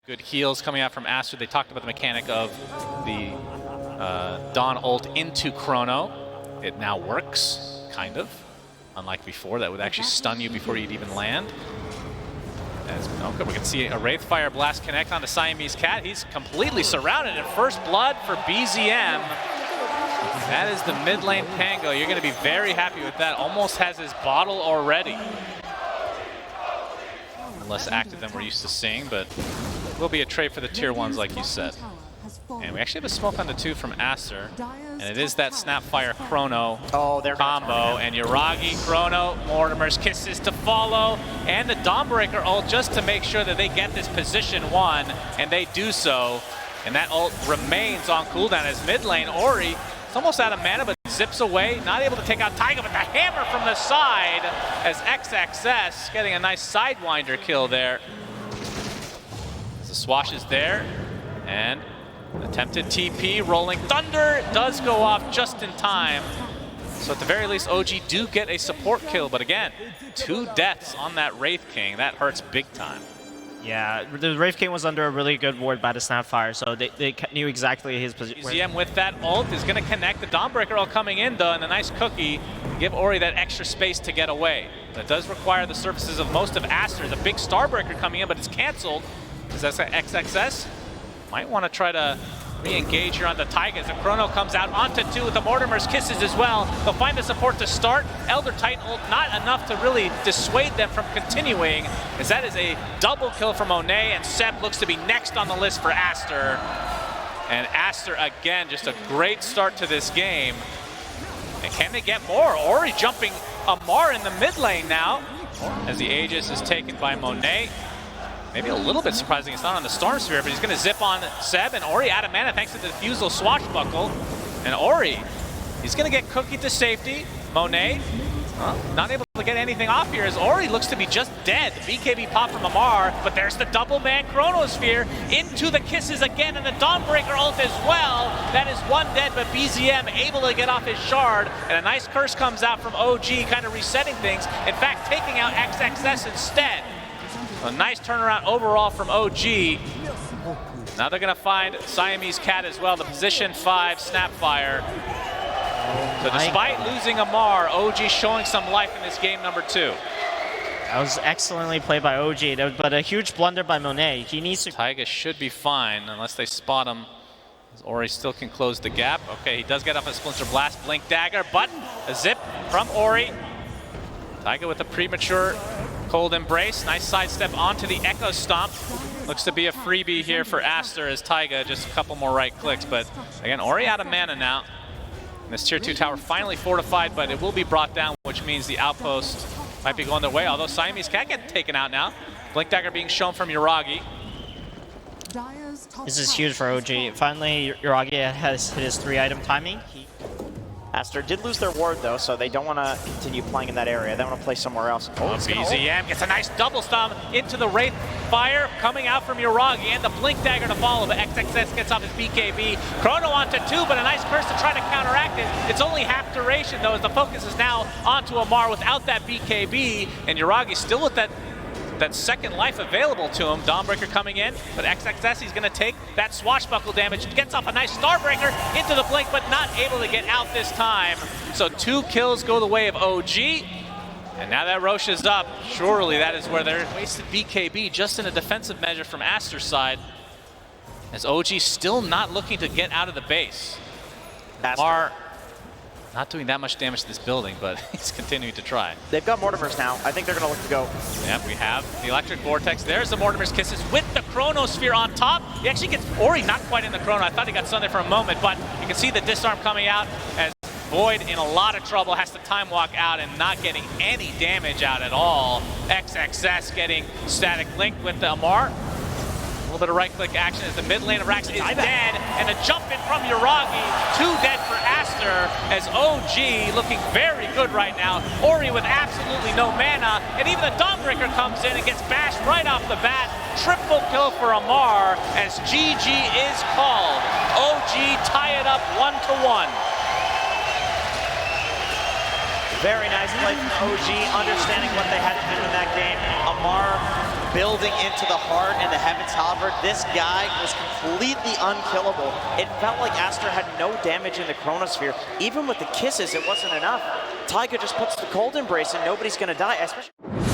Good heals coming out from Aster. They talked about the mechanic of the Dawn ult into Chrono. It now works, kind of. Unlike before, that would actually stun you before you'd even land. Okay, we can see a Wraithfire Blast connect onto Siamese Cat. He's completely surrounded, and first blood for BZM. That is the mid lane Pango. You're going to be very happy with that. Almost has his bottle already. Less active than we're used to seeing, but will be a trade for the tier 1s like you said. And we actually have a smoke on the 2 from Aster, and it is that Snapfire Chrono combo, and Yuragi, Chrono, Mortimer's Kisses to follow, and the Dawnbreaker ult just to make sure that they get this position 1, and they do so. And that ult remains on cooldown as mid lane Ori is almost out of mana, but zips away, not able to take out Taiga, but the hammer from the side as XXS getting a nice Sidewinder kill there. The swash is there, and attempted TP, Rolling Thunder does go off just in time. So at the very least, OG do get a support kill, but again, 2 deaths on that Wraith King. That hurts big time. Yeah, the Wraith King was under a really good ward by the Snapfire, so they knew exactly his position. BZM with that ult is going to connect. The Dawnbreaker ult coming in, though, and a nice cookie to give Ori that extra space to get away. That does require the services of most of Aster. There's a big Starbreaker coming in, but it's canceled. Is that XXS? Might want to try to re-engage here on the Taiga as the Chrono comes out onto 2 with the Mortimer's Kisses as well. They'll find the support to start. Elder Titan ult not enough to really dissuade them from continuing, as that is a double kill for Monet, and Seb looks to be next on the list for Aster. And Aster, again, just a great start to this game. And can they get more? Ori jumping Amar in the mid lane now, as the Aegis is taken by Monet. Maybe a little bit surprising it's not on the Storm Sphere, but he's going to zip on Seb, and Ori out of mana thanks to the Diffusal Swashbuckle. And Ori, he's going to get cookied to safety. Monet, not able to get anything off here as Ori looks to be just dead. The BKB pop from Amar, but there's the double man Chronosphere into the Kisses again, and the Dawnbreaker ult as well. That is 1 dead, but BZM able to get off his shard, and a nice curse comes out from OG, kind of resetting things. In fact, taking out XXS instead. A nice turnaround overall from OG. Now they're going to find Siamese Cat as well, the position 5 Snapfire. So despite losing Amar, OG showing some life in this game number 2. That was excellently played by OG, but a huge blunder by Monet. He needs to... Taiga should be fine unless they spot him. Ori still can close the gap. Okay, he does get off a Splinter Blast, Blink Dagger, but a zip from Ori. Taiga with a premature Cold Embrace, nice sidestep onto the Echo Stomp. Looks to be a freebie here for Aster as Taiga, just a couple more right clicks. But again, Ori out of mana now. And this tier 2 tower finally fortified, but it will be brought down, which means the outpost might be going their way. Although Siamese can't get taken out now. Blink Dagger being shown from Yuragi. This is huge for OG. Finally, Yuragi has hit his 3-item timing. Aster did lose their ward though, so they don't want to continue playing in that area. They want to play somewhere else. BZM gets a nice double stomp into the Wraith Fire coming out from Yuragi, and the Blink Dagger to follow, but XXS gets off his BKB. Chrono onto 2, but a nice curse to try to counteract it. It's only half duration though, as the focus is now onto Amar without that BKB, and Yuragi still with that second life available to him. Dawnbreaker coming in, but XXS, he's going to take that swashbuckle damage. Gets off a nice Starbreaker into the blink, but not able to get out this time. So 2 kills go the way of OG. And now that Roche is up, surely that is where they're wasted BKB just in a defensive measure from Aster's side. As OG still not looking to get out of the base. Amar not doing that much damage to this building, but he's continuing to try. They've got Mortimers now. I think they're going to look to go. Yep, we have the Electric Vortex. There's the Mortimer's Kisses with the Chronosphere on top. He actually gets Ori not quite in the Chrono. I thought he got stunned there for a moment, but you can see the disarm coming out as Void in a lot of trouble, has to time walk out and not getting any damage out at all. XXS getting static link with the Amar. A little bit of right-click action as the mid lane of Rax is dead, and a jump in from Yuragi, 2 dead for Aster, as OG looking very good right now. Ori with absolutely no mana, and even the Dawnbreaker comes in and gets bashed right off the bat. Triple kill for Amar, as GG is called. OG tie it up 1-1. Very nice play from OG, understanding what they had to do in that game. Amar building into the heart and the Heaven's Halberd. This guy was completely unkillable. It felt like Aster had no damage in the Chronosphere. Even with the kisses, it wasn't enough. Taiga just puts the Cold Embrace and nobody's gonna die, especially...